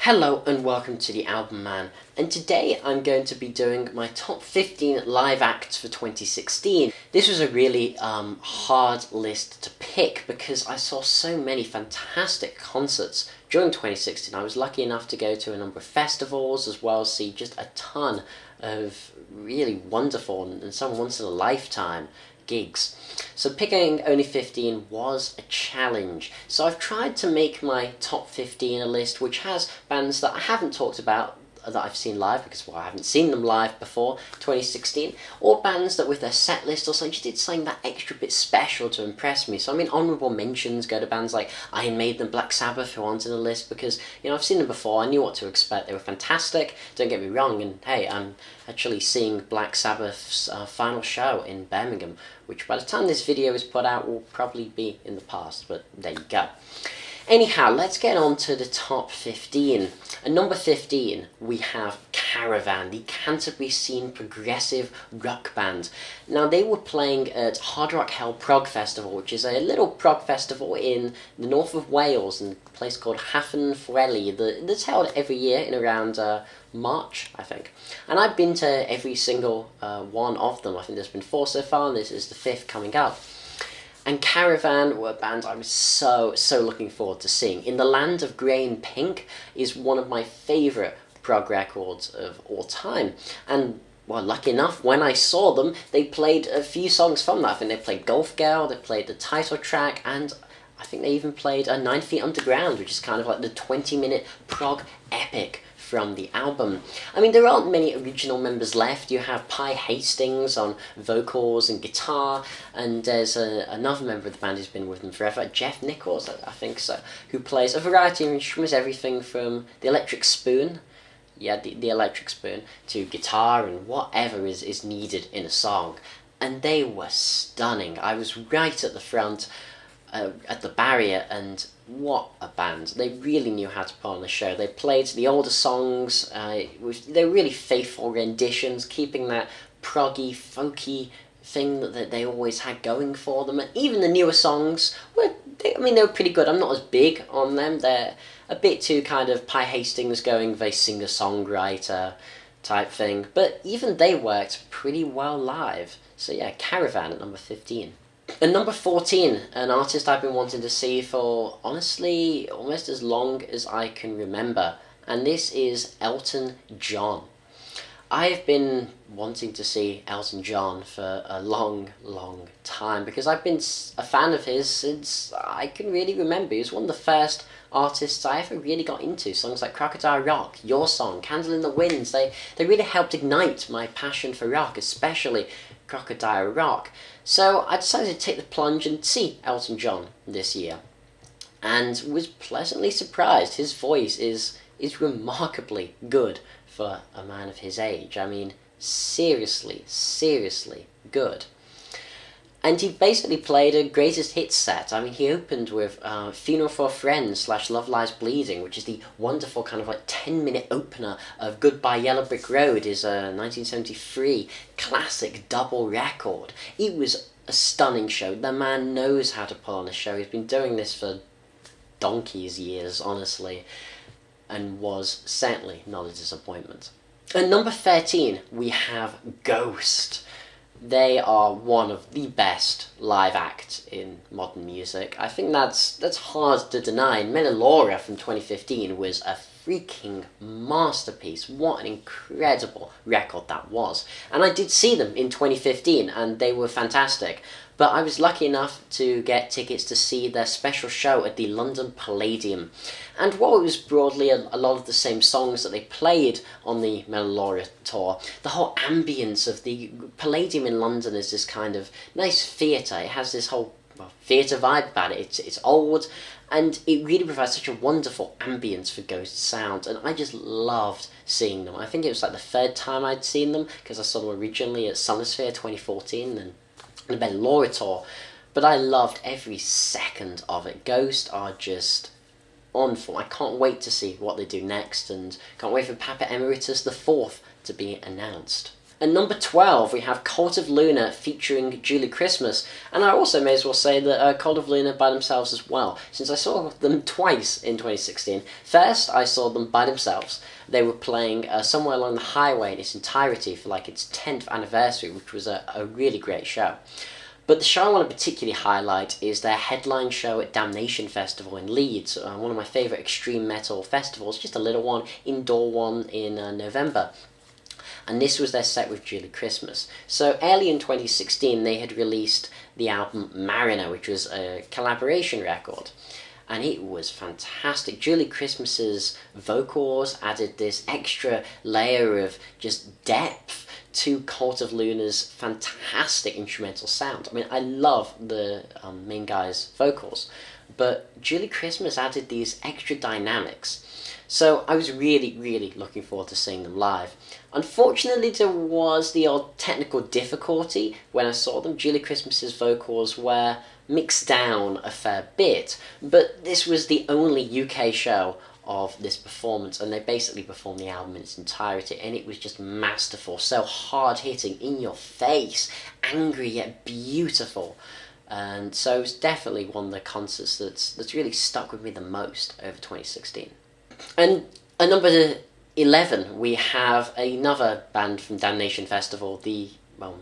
Hello and welcome to TheAIbumMan, and today I'm going to be doing my top 15 live acts for 2016. This was a really hard list to pick because I saw so many fantastic concerts during 2016. I was lucky enough to go to a number of festivals as well as see just a ton of really wonderful and some once in a lifetime gigs. So picking only 15 was a challenge. So I've tried to make my top 15 a list which has bands that I haven't talked about that I've seen live because, well, I haven't seen them live before 2016, or bands that with their set list or something just did something that extra bit special to impress me. So I mean, honourable mentions go to bands like Iron Maiden, Black Sabbath, who aren't in the list because, you know, I've seen them before, I knew what to expect, they were fantastic, don't get me wrong, and hey, I'm actually seeing Black Sabbath's final show in Birmingham, which by the time this video is put out will probably be in the past, but there you go. Anyhow, let's get on to the top 15. At number 15, we have Caravan, the Canterbury scene progressive rock band. Now, they were playing at Hard Rock Hell Prog Festival, which is a little prog festival in the north of Wales, in a place called Haffen Fweli, that's held every year in around March, I think. And I've been to every single one of them. I think there's been 4 so far, and this is the 5th coming up. And Caravan were a band I was so looking forward to seeing. In the Land of Grey and Pink is one of my favourite prog records of all time. And, well, lucky enough, when I saw them, they played a few songs from that. I think they played Golf Girl, they played the title track, and I think they even played 9 Feet Underground, which is kind of like the 20-minute prog epic from the album. I mean, there aren't many original members left. You have Pi Hastings on vocals and guitar, and there's another member of the band who's been with them forever, Jeff Nichols, I think so, who plays a variety of instruments, everything from the electric spoon, the electric spoon, to guitar and whatever is needed in a song. And they were stunning. I was right at the front, at the barrier, and what a band. They really knew how to put on a show. They played the older songs, they were really faithful renditions, keeping that proggy, folky thing that they always had going for them. And even the newer songs, they were pretty good. I'm not as big on them. They're a bit too kind of Pi Hastings going, they singer-songwriter type thing. But even they worked pretty well live. So yeah, Caravan at number 15. And number 14, an artist I've been wanting to see for, honestly, almost as long as I can remember. And this is Elton John. I've been wanting to see Elton John for a long time because I've been a fan of his since I can really remember. He was one of the first artists I ever really got into. Songs like Crocodile Rock, Your Song, Candle in the Winds, they really helped ignite my passion for rock, especially Crocodile Rock. So I decided to take the plunge and see Elton John this year, and was pleasantly surprised. His voice is remarkably good for a man of his age. I mean, seriously good. And he basically played a greatest hits set. I mean, he opened with Funeral for a Friend / Love Lies Bleeding, which is the wonderful kind of like 10-minute opener of Goodbye Yellow Brick Road, his 1973 classic double record. It was a stunning show. The man knows how to put on a show. He's been doing this for donkey's years, honestly, and was certainly not a disappointment. At number 13, we have Ghost. They are one of the best live acts in modern music. I think that's hard to deny. Melilora from 2015 was a freaking masterpiece. What an incredible record that was. And I did see them in 2015 and they were fantastic. But I was lucky enough to get tickets to see their special show at the London Palladium. And while it was broadly a lot of the same songs that they played on the Melilora tour, the whole ambience of the Palladium in London is this kind of nice theatre. It has this whole theatre vibe about it. It's old, and it really provides such a wonderful ambience for Ghost sound, and I just loved seeing them. I think it was like the 3rd time I'd seen them, because I saw them originally at Summersphere 2014, and the Melilora tour, but I loved every second of it. Ghost are just on form. I can't wait to see what they do next, and can't wait for Papa Emeritus IV to be announced. At number 12, we have Cult of Luna featuring Julie Christmas. And I also may as well say that Cult of Luna by themselves as well, since I saw them twice in 2016. First, I saw them by themselves. They were playing Somewhere Along the Highway in its entirety for like its 10th anniversary, which was a really great show. But the show I want to particularly highlight is their headline show at Damnation Festival in Leeds, one of my favourite extreme metal festivals, just a little one, indoor one in November. And this was their set with Julie Christmas. So early in 2016, they had released the album Mariner, which was a collaboration record. And it was fantastic. Julie Christmas's vocals added this extra layer of just depth to Cult of Luna's fantastic instrumental sound. I mean, I love the main guy's vocals, but Julie Christmas added these extra dynamics. So I was really, really looking forward to seeing them live. Unfortunately, there was the odd technical difficulty when I saw them. Julie Christmas's vocals were mixed down a fair bit, but this was the only UK show of this performance, and they basically performed the album in its entirety, and it was just masterful, so hard-hitting, in your face, angry yet beautiful. And so it's definitely one of the concerts that's really stuck with me the most over 2016. And at number 11, we have another band from Damnation Festival, the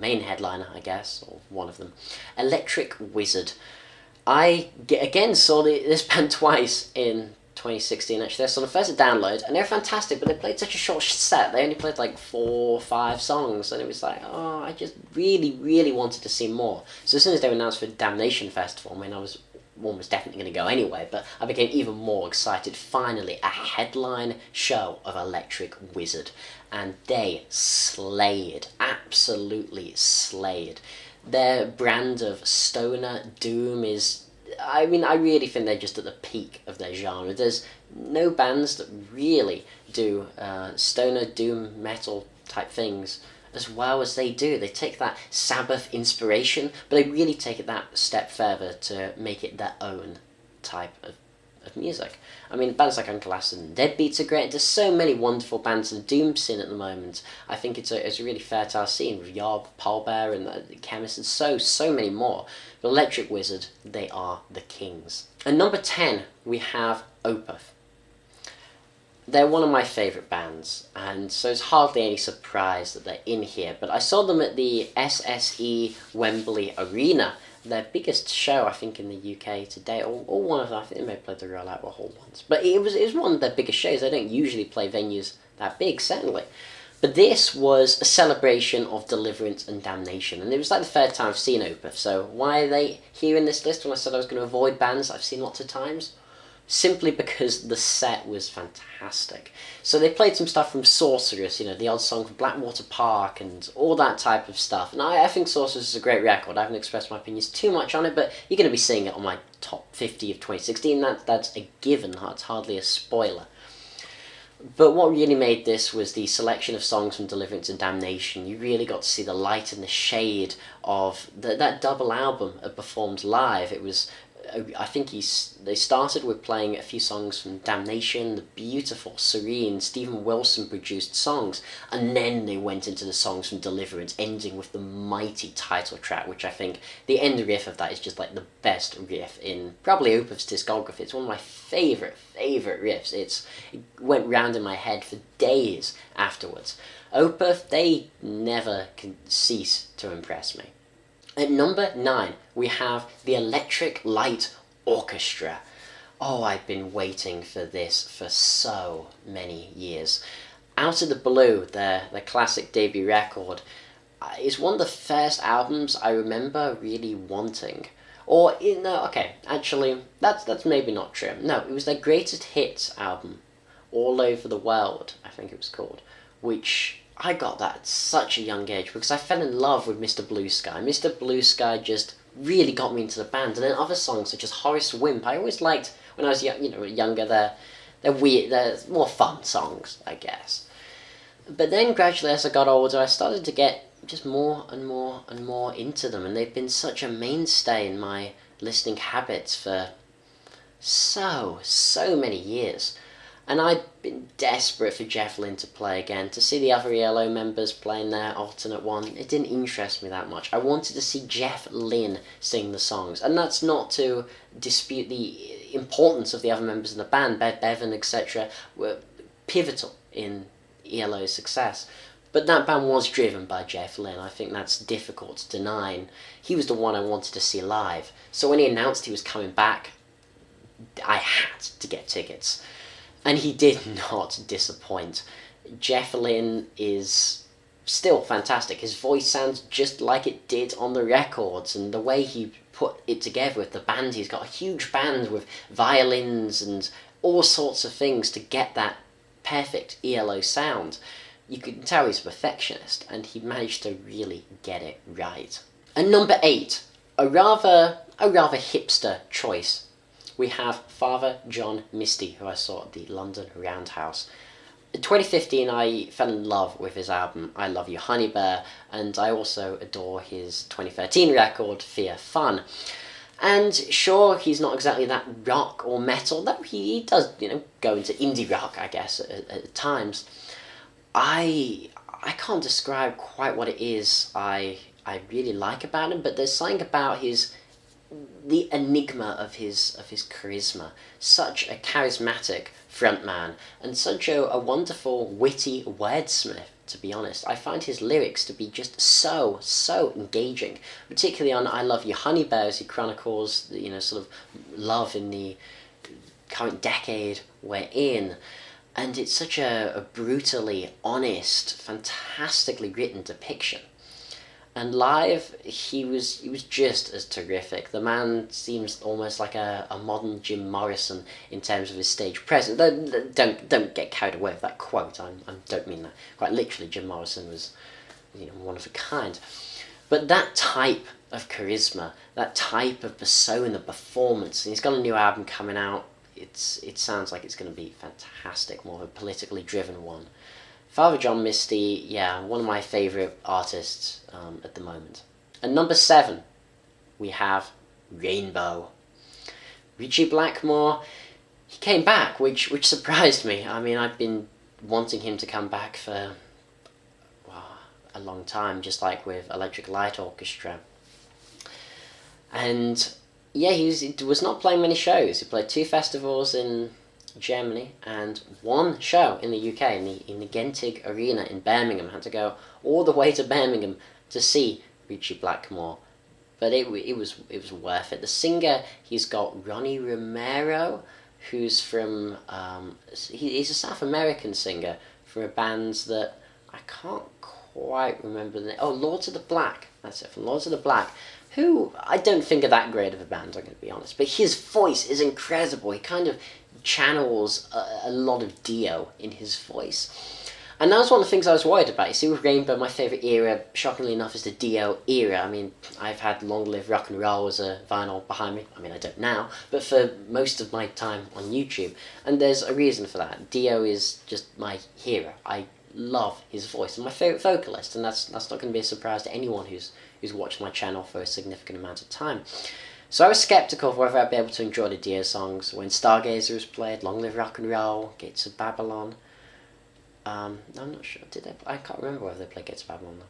main headliner, I guess, or one of them, Electric Wizard. I again saw this band twice in 2016. Actually, I saw them first at Download, and they were fantastic, but they played such a short set. They only played like 4 or 5 songs, and it was like, oh, I just really, really wanted to see more. So as soon as they were announced for Damnation Festival, I mean, I was almost definitely going to go anyway, but I became even more excited. Finally, a headline show of Electric Wizard, and they slayed, absolutely slayed. Their brand of stoner doom is, I mean, I really think they're just at the peak of their genre. There's no bands that really do stoner doom metal type things as well as they do. They take that Sabbath inspiration, but they really take it that step further to make it their own type of music. I mean, bands like Uncle Acid and Deadbeats are great. There's so many wonderful bands in the doom scene at the moment. I think it's a really fertile scene with Yob, Pallbearer, and the Chemist, and so many more. But Electric Wizard, they are the kings. And number 10, we have Opeth. They're one of my favourite bands, and so it's hardly any surprise that they're in here. But I saw them at the SSE Wembley Arena, their biggest show, I think, in the UK to date, or one of them. I think they may have played the Royal Albert Hall once. But it was one of their biggest shows. They don't usually play venues that big, certainly. But this was a celebration of deliverance and damnation, and it was like the third time I've seen Opeth. So why are they here in this list when I said I was going to avoid bands I've seen lots of times? Simply because the set was fantastic. So they played some stuff from Sorceress, the odd song from Blackwater Park and all that type of stuff. And I think Sorceress is a great record. I haven't expressed my opinions too much on it, but you're going to be seeing it on my top 50 of 2016. That's a given. It's hardly a spoiler. But what really made this was the selection of songs from Deliverance and Damnation. You really got to see the light and the shade of that double album performed live. It was, I think they started with playing a few songs from Damnation, the beautiful, serene, Stephen Wilson produced songs, and then they went into the songs from Deliverance, ending with the mighty title track, which I think the end riff of that is just like the best riff in probably Opeth's discography. It's one of my favourite riffs. It went round in my head for days afterwards. Opeth, they never can cease to impress me. At number 9, we have the Electric Light Orchestra. Oh, I've been waiting for this for so many years. Out of the Blue, their classic debut record, is one of the first albums I remember really wanting. Or, actually, that's maybe not true. No, it was their Greatest Hits album, All Over the World, I think it was called, which I got that at such a young age because I fell in love with Mr. Blue Sky. Mr. Blue Sky just really got me into the band. And then other songs such as Horace Wimp, I always liked when I was younger. They're weird, they're more fun songs, I guess. But then gradually as I got older, I started to get just more and more and more into them, and they've been such a mainstay in my listening habits for so many years. And I'd been desperate for Jeff Lynne to play again. To see the other ELO members playing their alternate one, it didn't interest me that much. I wanted to see Jeff Lynne sing the songs. And that's not to dispute the importance of the other members in the band. Bevan, etc. were pivotal in ELO's success. But that band was driven by Jeff Lynne. I think that's difficult to deny. And he was the one I wanted to see live. So when he announced he was coming back, I had to get tickets. And he did not disappoint. Jeff Lynne is still fantastic. His voice sounds just like it did on the records, and the way he put it together with the band, he's got a huge band with violins and all sorts of things to get that perfect ELO sound. You can tell he's a perfectionist, and he managed to really get it right. And number 8, a rather hipster choice. We have Father John Misty, who I saw at the London Roundhouse. In 2015, I fell in love with his album, I Love You Honey Bear, and I also adore his 2013 record, Fear Fun. And sure, he's not exactly that rock or metal, though he does, go into indie rock, I guess, at times. I can't describe quite what it is I really like about him, but there's something about the enigma of his charisma. Such a charismatic frontman, and such a wonderful, witty wordsmith, to be honest. I find his lyrics to be just so engaging, particularly on I Love You Honey Bear, as he chronicles, sort of love in the current decade we're in. And it's such a brutally honest, fantastically written depiction. And live, he was just as terrific. The man seems almost like a modern Jim Morrison in terms of his stage presence. Don't get carried away with that quote. I don't mean that quite literally. Jim Morrison was, one of a kind. But that type of charisma, that type of persona, performance, and he's got a new album coming out. It sounds like it's going to be fantastic, more of a politically driven one. Father John Misty, one of my favourite artists at the moment. And number 7, we have Rainbow. Ritchie Blackmore, he came back, which surprised me. I mean, I've been wanting him to come back for a long time, just like with Electric Light Orchestra. And he was not playing many shows. He played 2 festivals in Germany and 1 show in the UK in the Gentig Arena in Birmingham. Had to go all the way to Birmingham to see Ritchie Blackmore, but it was worth it. The singer, he's got Ronnie Romero, who's from he's a South American singer from a band that I can't quite remember the name. Oh, Lords of the Black. That's it, from Lords of the Black. Who I don't think are that great of a band, I'm going to be honest. But his voice is incredible. He kind of channels a lot of Dio in his voice. And that was one of the things I was worried about. You see, with Rainbow, my favourite era, shockingly enough, is the Dio era. I mean, I've had Long Live Rock and Roll as a vinyl behind me. I mean, I don't now, but for most of my time on YouTube. And there's a reason for that. Dio is just my hero. I love his voice. And my favourite vocalist, and that's not going to be a surprise to anyone who's watched my channel for a significant amount of time. So I was sceptical of whether I'd be able to enjoy the Dio songs when Stargazer was played, Long Live Rock and Roll, Gates of Babylon. I'm not sure. Did they? I can't remember whether they played Gates of Babylon though.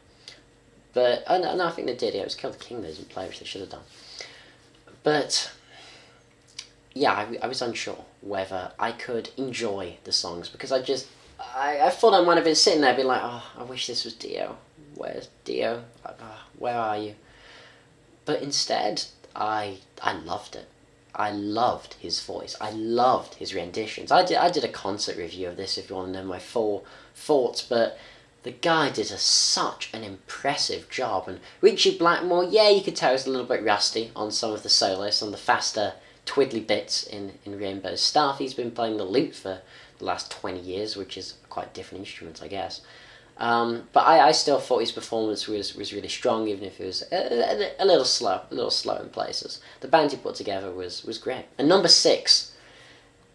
But no, I think they did. Yeah, it was Kill the King they didn't play, which they should have done. But I was unsure whether I could enjoy the songs because I thought I might have been sitting there being like, oh, I wish this was Dio. Where's Dio? Where are you? But instead, I loved it. I loved his voice. I loved his renditions. I did a concert review of this if you want to know my full thoughts, but the guy did such an impressive job. And Ritchie Blackmore, you could tell he's a little bit rusty on some of the solos, on the faster twiddly bits in Rainbow's stuff. He's been playing the lute for the last 20 years, which is quite a different instrument, I guess. But I still thought his performance was really strong, even if it was a little slow in places. The band he put together was great. And number 6,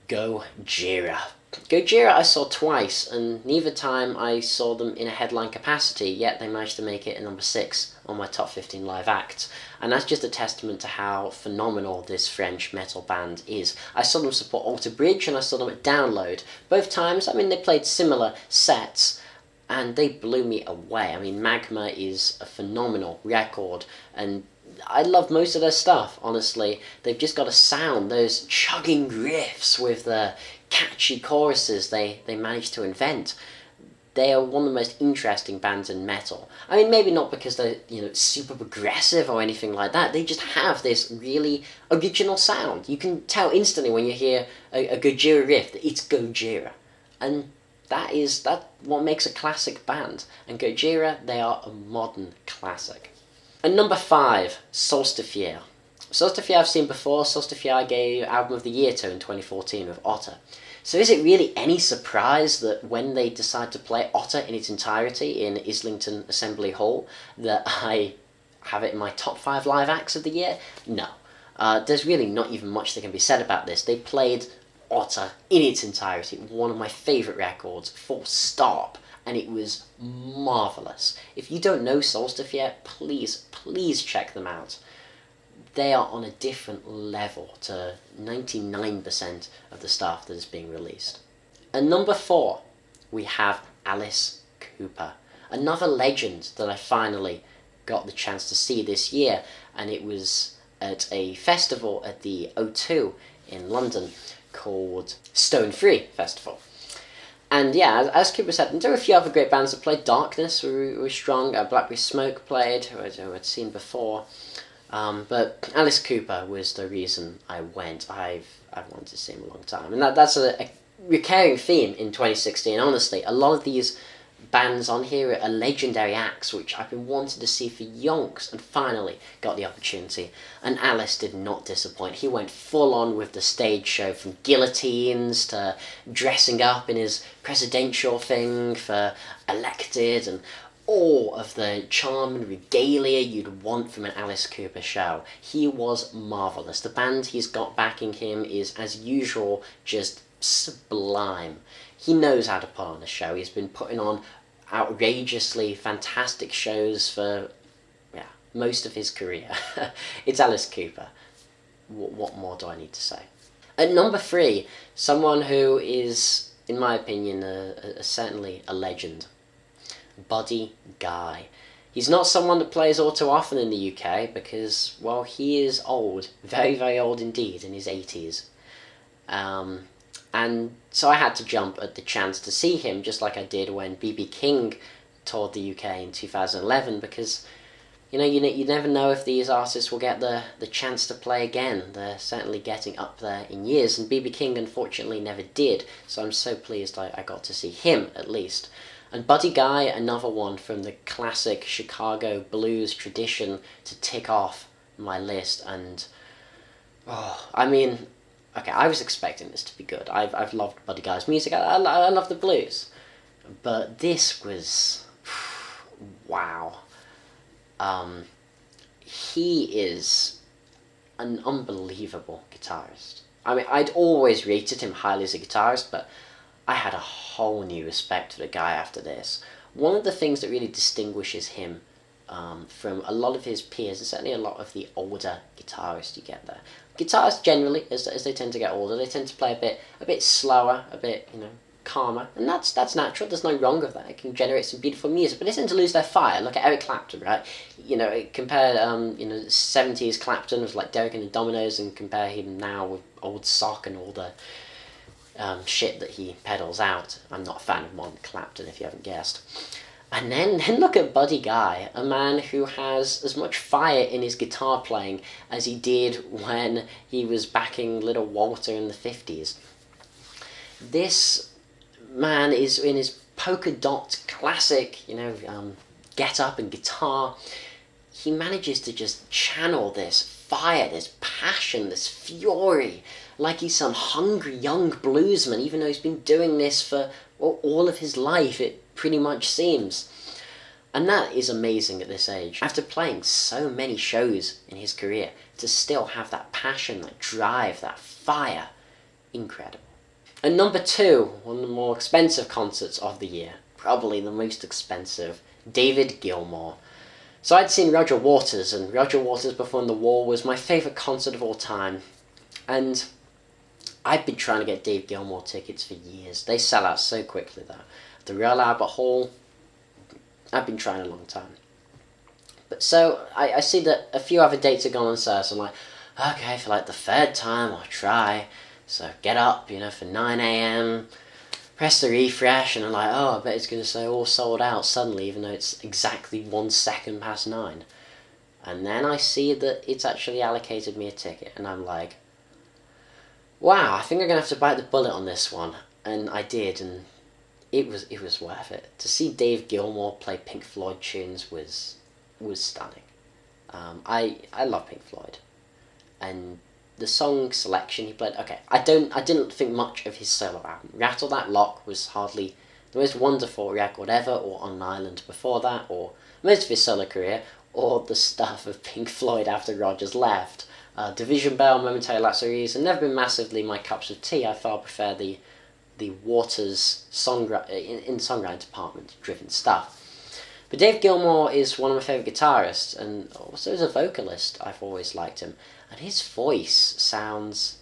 Gojira. Gojira I saw twice, and neither time I saw them in a headline capacity, yet they managed to make it at number 6 on my top 15 live acts. And that's just a testament to how phenomenal this French metal band is. I saw them support Alter Bridge, and I saw them at Download. Both times, I mean, they played similar sets, and they blew me away. I mean, Magma is a phenomenal record, and I love most of their stuff, honestly. They've just got a sound, those chugging riffs with the catchy choruses they managed to invent. They are one of the most interesting bands in metal. I mean, maybe not because they're, super progressive or anything like that. They just have this really original sound. You can tell instantly when you hear a Gojira riff that it's Gojira. And that's what makes a classic band. And Gojira, they are a modern classic. And number 5, Solstafir. Solstafir I've seen before. Solstafir I gave Album of the Year to in 2014 with Otter. So is it really any surprise that when they decide to play Otter in its entirety in Islington Assembly Hall, that I have it in my top 5 live acts of the year? No. There's really not even much that can be said about this. They played Otter in its entirety, one of my favourite records, full stop. And it was marvellous. If you don't know Solstafir, please check them out. They are on a different level to 99% of the stuff that is being released. And number 4, we have Alice Cooper. Another legend that I finally got the chance to see this year, and it was at a festival at the O2 in London called Stone Free Festival. And yeah, as Cooper said, there were a few other great bands that played. Darkness were strong. Blackberry Smoke played, who I'd seen before. But Alice Cooper was the reason I went. I've wanted to see him a long time. And that's a recurring theme in 2016. Honestly, a lot of these bands on here are legendary acts which I've been wanting to see for yonks, and finally got the opportunity. And Alice did not disappoint. He went full on with the stage show, from guillotines to dressing up in his presidential thing for elected, and all of the charm and regalia you'd want from an Alice Cooper show. He was marvellous. The band he's got backing him is, as usual, just sublime. He knows how to put on a show. He's been putting on outrageously fantastic shows for most of his career. It's Alice Cooper. What more do I need to say? At number 3, someone who is, in my opinion, certainly a legend. Buddy Guy. He's not someone that plays all too often in the UK because, well, he is old. Very, very old indeed, in his 80s. And so I had to jump at the chance to see him, just like I did when B.B. King toured the UK in 2011, because, you never know if these artists will get the chance to play again. They're certainly getting up there in years, and B.B. King unfortunately never did, so I'm so pleased I got to see him, at least. And Buddy Guy, another one from the classic Chicago blues tradition to tick off my list, and, okay, I was expecting this to be good. I've loved Buddy Guy's music. I love the blues. But this was... wow. He is an unbelievable guitarist. I mean, I'd always rated him highly as a guitarist, but I had a whole new respect for the guy after this. One of the things that really distinguishes him from a lot of his peers, and certainly a lot of the older guitarists you get there. Guitarists generally, as they tend to get older, they tend to play a bit slower, a bit, calmer, and that's natural. There's no wrong with that. It can generate some beautiful music, but they tend to lose their fire. Look at Eric Clapton, right? Compare 70s Clapton was like Derek and the Dominoes, and compare him now with old Sock and all the shit that he pedals out. I'm not a fan of modern Clapton, if you haven't guessed. And then look at Buddy Guy, a man who has as much fire in his guitar playing as he did when he was backing Little Walter in the 50s. This man is in his polka dot classic, get up and guitar. He manages to just channel this fire, this passion, this fury, like he's some hungry young bluesman, even though he's been doing this for all of his life, it pretty much seems. And that is amazing at this age. After playing so many shows in his career, to still have that passion, that drive, that fire, incredible. And number 2, one of the more expensive concerts of the year, probably the most expensive, David Gilmour. So I'd seen Roger Waters, and Roger Waters Before the Wall was my favourite concert of all time. And I've been trying to get Dave Gilmour tickets for years. They sell out so quickly though. The Royal Albert Hall, I've been trying a long time. But so I see that a few other dates are gone on sale, so I'm like, okay, for like the 3rd time I'll try. So get up, for 9 a.m, press the refresh, and I'm like, oh, I bet it's going to say all sold out suddenly, even though it's exactly 1 second past 9. And then I see that it's actually allocated me a ticket, and I'm like, wow, I think I'm going to have to bite the bullet on this one. And I did, and it was worth it. To see Dave Gilmour play Pink Floyd tunes was stunning. I love Pink Floyd, and the song selection he played. Okay, I didn't think much of his solo album. Rattle That Lock was hardly the most wonderful record ever, or On an Island before that, or most of his solo career, or the stuff of Pink Floyd after Rogers left. Division Bell, Momentary Lapse of Reason, never been massively my cups of tea. I far prefer the Waters in songwriting department driven stuff. But Dave Gilmour is one of my favourite guitarists, and also as a vocalist, I've always liked him. And his voice sounds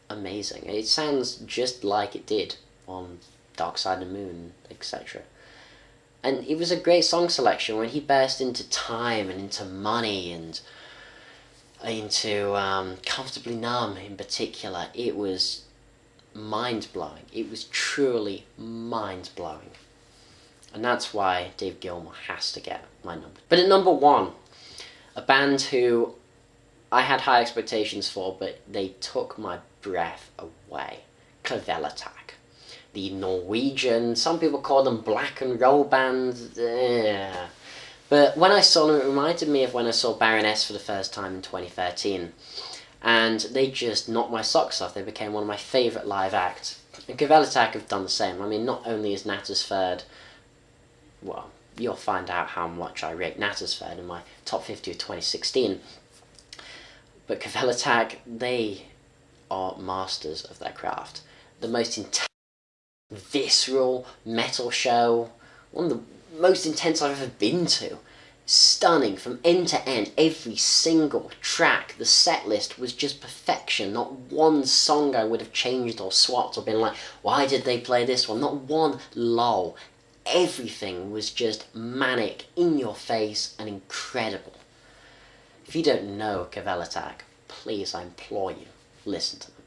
amazing. It sounds just like it did on Dark Side of the Moon, etc. And it was a great song selection when he burst into Time and into Money and into Comfortably Numb in particular. It was mind-blowing. It was truly mind-blowing. And that's why Dave Gilmour has to get my number. But at number 1, a band who I had high expectations for, but they took my breath away. Kotal Attack. The Norwegian, some people call them black and roll band. But when I saw them, it reminded me of when I saw Baroness for the first time in 2013. And they just knocked my socks off. They became one of my favourite live acts. And Kotal Attack have done the same. I mean, not only is Nattersford, well, you'll find out how much I rate Nattersford in my top 50 of 2016. But Kotal Attack, they are masters of their craft. The most intense, visceral metal show, one of the most intense I've ever been to. Stunning from end to end, every single track. The set list was just perfection. Not one song I would have changed or swapped or been like, why did they play this one? Not one lull. Everything was just manic, in your face, and incredible. If you don't know Kotal Attack, please, I implore you, listen to them.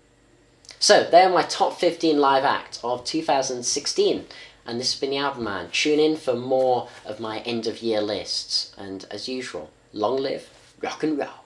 So, they're my top 15 live acts of 2016. And this has been TheAIbumMan. Tune in for more of my end of year lists. And as usual, long live rock and roll.